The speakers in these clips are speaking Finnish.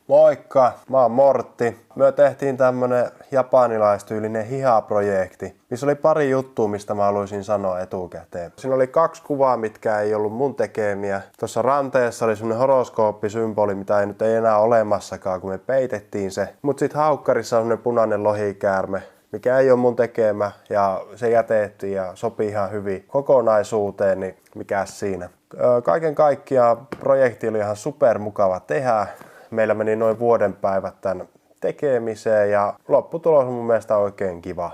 Moikka, mä oon Mortti. Me tehtiin tämmönen japanilaistyylinen hiha-projekti, missä oli pari juttua, mistä mä haluaisin sanoa etukäteen. Siinä oli 2 kuvaa, mitkä ei ollut mun tekemiä. Tuossa ranteessa oli semmonen horoskooppisymboli, mitä ei nyt enää olemassakaan, kun me peitettiin se. Mut sit haukkarissa on semmonen punainen lohikäärme, mikä ei ole mun tekemä, ja se jätettiin ja sopii ihan hyvin kokonaisuuteen, niin mikäs siinä. Kaiken kaikkiaan projekti oli ihan super mukava tehdä. Meillä meni noin vuoden päivät tän tekemiseen ja lopputulos on mun mielestä oikein kiva.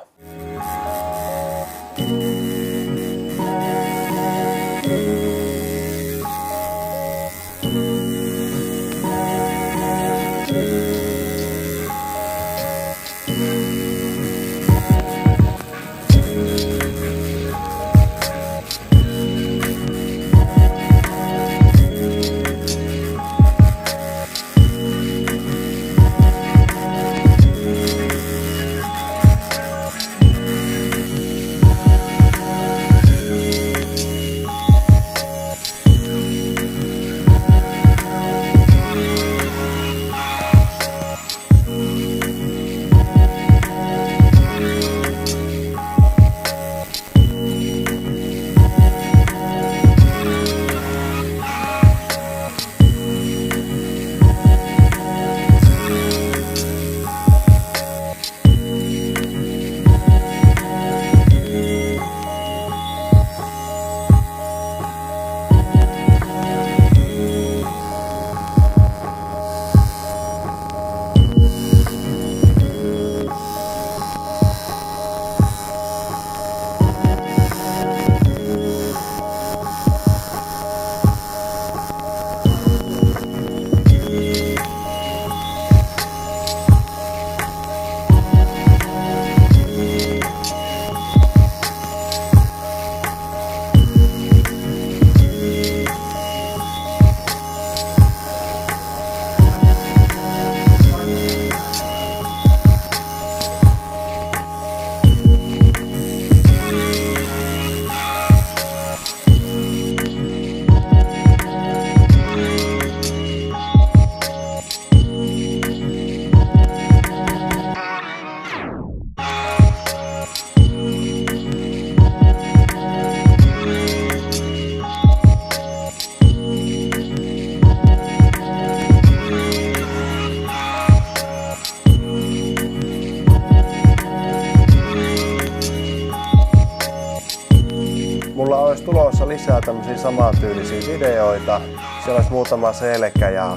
Mulla olisi tulossa lisää tämmöisiä samantyylisiä videoita. Siellä olisi muutama selkä ja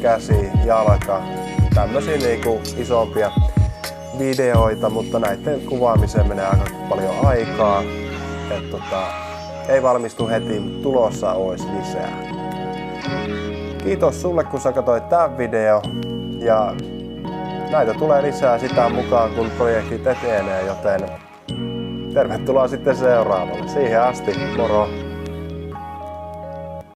käsi, jalka. Tämmöisiä niinku isompia videoita, mutta näiden kuvaamiseen menee aika paljon aikaa. Ei valmistu heti, tulossa olisi lisää. Kiitos sulle, kun sä katsoit tämän video. Ja näitä tulee lisää sitä mukaan, kun projektit etenee, joten tervetuloa sitten seuraavalle. Siihen asti, moro!